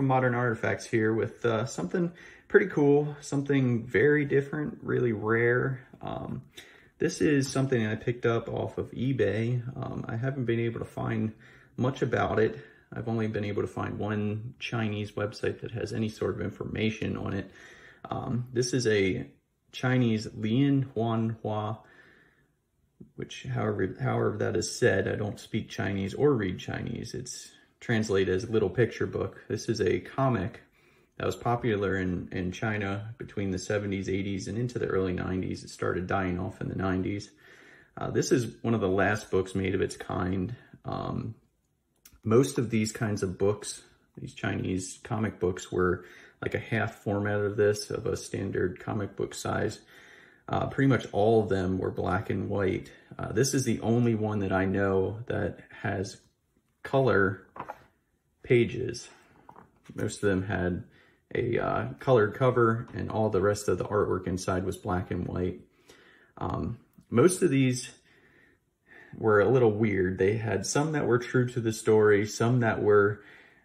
from Modern Artifacts here with something pretty cool, something very different, really rare. This is something I picked up off of eBay. I haven't been able to find much about it. I've only been able to find one Chinese website that has any sort of information on it. This is a Chinese Lianhuanhua, which however that is said. I don't speak Chinese or read Chinese. It's translated as Little Picture Book. This is a comic that was popular in China between the 70s, 80s, and into the early 90s. It started dying off in the 90s. This is one of the last books made of its kind. Most of these kinds of books, these Chinese comic books, were like a half format of this, of a standard comic book size. Pretty much all of them were black and white. This is the only one that I know that has color pages. Most of them had a colored cover, and all the rest of the artwork inside was black and white. Most of these were a little weird. They had some that were true to the story, some that were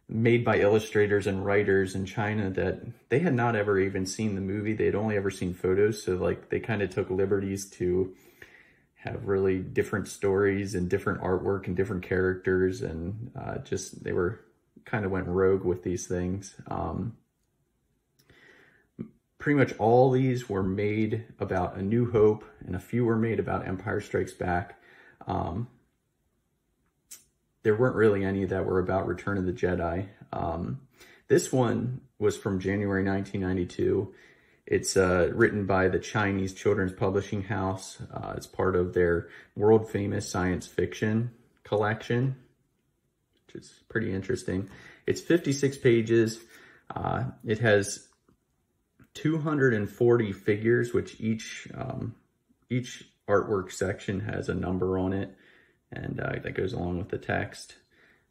made by illustrators and writers in China that they had not ever even seen the movie. They had only ever seen photos. So like they kind of took liberties to have really different stories and different artwork and different characters. And they were kind of went rogue with these things. Pretty much all these were made about A New Hope, and a few were made about Empire Strikes Back. There weren't really any that were about Return of the Jedi. This one was from January 1992. It's written by the Chinese Children's Publishing House. It's part of their world-famous science fiction collection, which is pretty interesting. It's 56 pages. It has 240 figures, which each artwork section has a number on it, and that goes along with the text.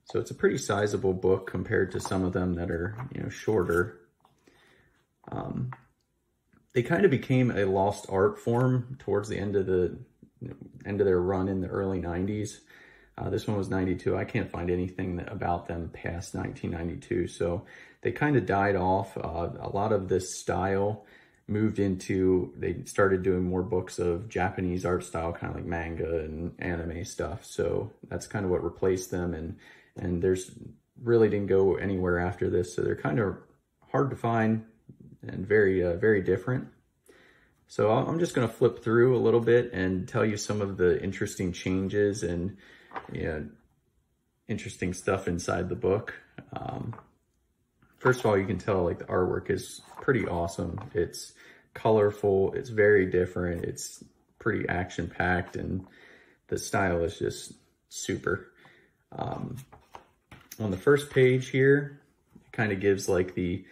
So it's a pretty sizable book compared to some of them that are, shorter. They kind of became a lost art form towards the end of their run in the early 90s. This one was 92. I can't find anything about them past 1992. So they kind of died off. A lot of this style moved into, they started doing more books of Japanese art style, kind of like manga and anime stuff. So that's kind of what replaced them. And there's really didn't go anywhere after this. So they're kind of hard to find and very, very different. So I'm just going to flip through a little bit and tell you some of the interesting changes and interesting stuff inside the book. First of all, you can tell like the artwork is pretty awesome. It's colorful, it's very different, it's pretty action-packed, and the style is just super. On the first page here, it kind of gives like the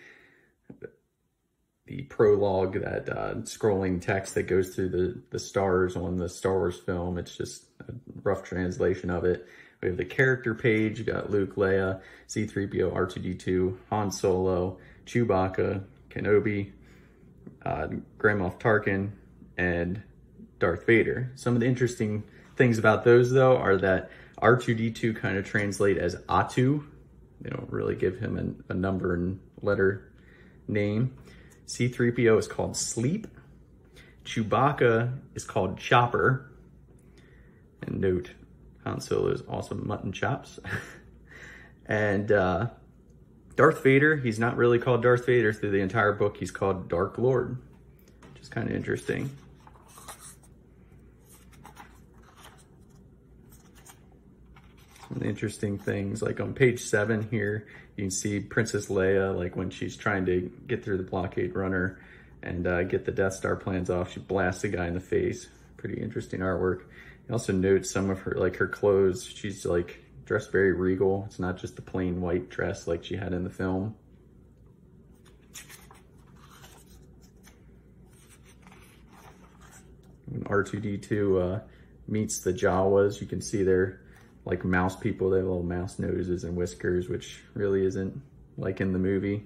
prologue, that scrolling text that goes through the stars on the Star Wars film. It's just a rough translation of it. We have the character page. You got Luke, Leia, C-3PO, R2-D2, Han Solo, Chewbacca, Kenobi, Grand Moff Tarkin, and Darth Vader. Some of the interesting things about those, though, are that R2-D2 kind of translate as Atu. They don't really give him a number and letter name. C-3PO is called Sleep. Chewbacca is called Chopper. And note, Han Solo's awesome mutton chops. And Darth Vader, he's not really called Darth Vader through the entire book. He's called Dark Lord, which is kind of interesting. Some interesting things, like on page 7 here, you can see Princess Leia, like when she's trying to get through the blockade runner and get the Death Star plans off, she blasts the guy in the face. Pretty interesting artwork. You also note some of her clothes. She's like dressed very regal. It's not just the plain white dress like she had in the film. When R2-D2 meets the Jawas, you can see they're like mouse people. They have little mouse noses and whiskers, which really isn't like in the movie.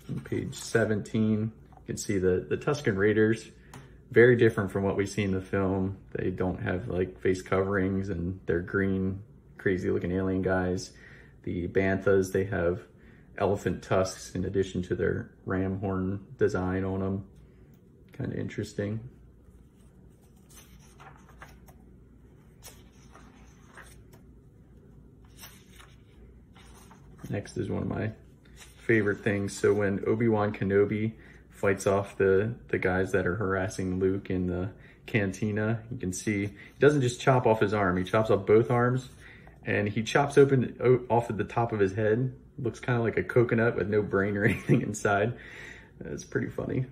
On page 17, you can see the Tusken Raiders. very different from what we see in the film. They don't have like face coverings, and they're green, crazy looking alien guys. The banthas, they have elephant tusks in addition to their ram horn design on them. Kind of interesting. Next is one of my favorite things. So when Obi-Wan Kenobi fights off the guys that are harassing Luke in the cantina, you can see he doesn't just chop off his arm, he chops off both arms, and he chops off at the top of his head. Looks kind of like a coconut with no brain or anything inside. It's pretty funny.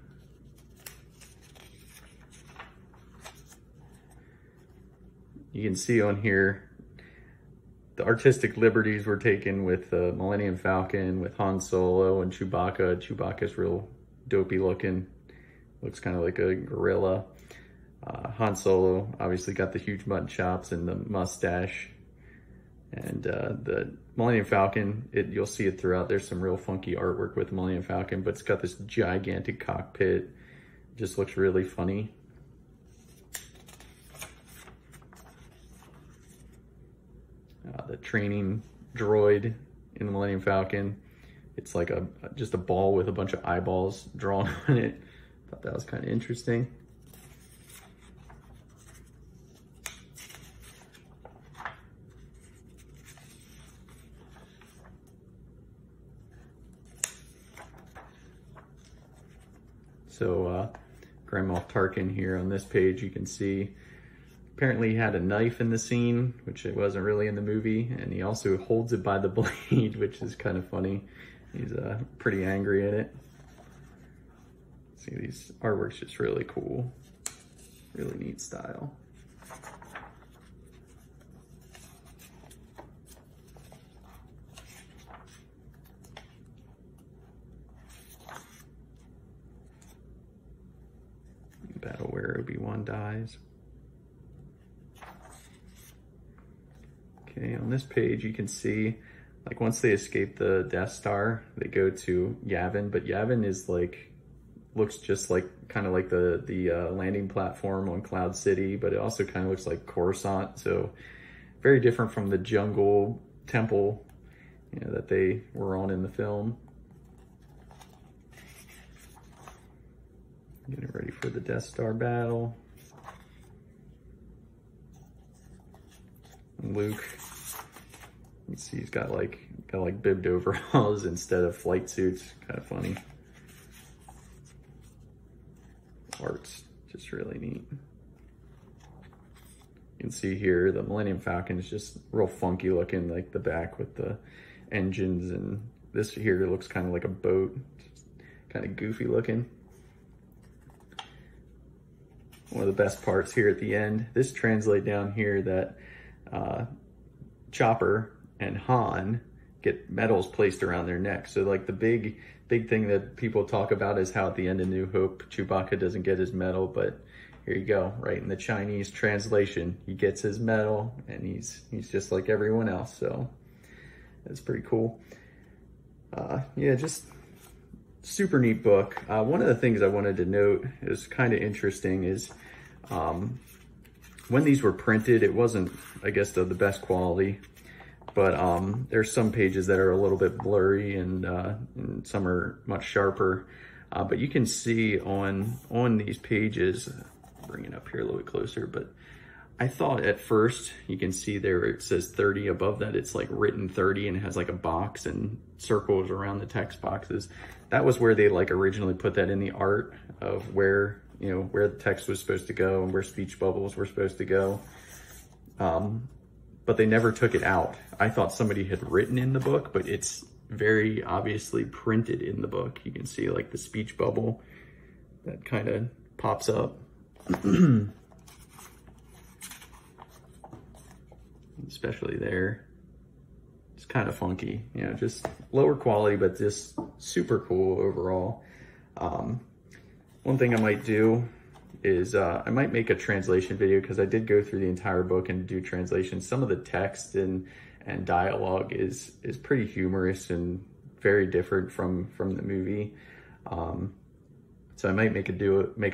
You can see on here the artistic liberties were taken with the Millennium Falcon, with Han Solo and Chewbacca. Chewbacca's real dopey looking. Looks kind of like a gorilla. Han Solo obviously got the huge mutton chops and the mustache. And the Millennium Falcon, you'll see it throughout. There's some real funky artwork with the Millennium Falcon, but it's got this gigantic cockpit. It just looks really funny. The training droid in the Millennium Falcon, it's like just a ball with a bunch of eyeballs drawn on it. Thought that was kind of interesting. So Grand Moff Tarkin here on this page, you can see apparently he had a knife in the scene, which it wasn't really in the movie, and he also holds it by the blade, which is kind of funny. He's pretty angry at it. See, these artwork's just really cool. Really neat style. Battle where Obi-Wan dies. Okay, on this page you can see, like, once they escape the Death Star, they go to Yavin, but Yavin is like, looks just like, kind of like the landing platform on Cloud City, but it also kind of looks like Coruscant, so very different from the jungle temple, you know, that they were on in the film. Getting ready for the Death Star battle. And Luke, you see he's got like bibbed overalls instead of flight suits. Kind of funny. Art's just really neat. You can see here the Millennium Falcon is just real funky looking, like the back with the engines, and this here looks kind of like a boat, kind of goofy looking. One of the best parts here at the end, this translate down here that Chopper and Han get medals placed around their neck. So like the big thing that people talk about is how at the end of New Hope, Chewbacca doesn't get his medal, but here you go, right in the Chinese translation, he gets his medal and he's just like everyone else. So that's pretty cool. Yeah, just super neat book. One of the things I wanted to note is kind of interesting is when these were printed, it wasn't, I guess, the best quality, but there's some pages that are a little bit blurry and some are much sharper. But you can see on these pages, bring it up here a little bit closer, but I thought at first, you can see there it says 30 above that, it's like written 30 and it has like a box and circles around the text boxes. That was where they like originally put that in the art of where, you know, where the text was supposed to go and where speech bubbles were supposed to go. But they never took it out. I thought somebody had written in the book, but it's very obviously printed in the book. You can see like the speech bubble that kind of pops up. Especially there. It's kind of funky, you know, just lower quality, but just super cool overall. One thing I might do is I might make a translation video, because I did go through the entire book and do translations. Some of the text and dialogue is pretty humorous and very different from the movie. So I might make a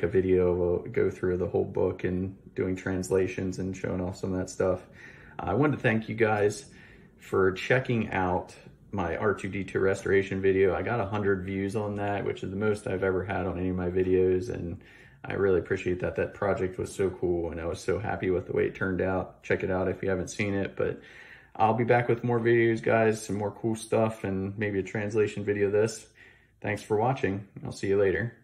video, go through the whole book and doing translations and showing off some of that stuff. I wanted to thank you guys for checking out my R2-D2 restoration video. I got 100 views on that, which is the most I've ever had on any of my videos, and I really appreciate that. That project was so cool, and I was so happy with the way it turned out. Check it out if you haven't seen it, but I'll be back with more videos, guys, some more cool stuff, and maybe a translation video of this. Thanks for watching. I'll see you later.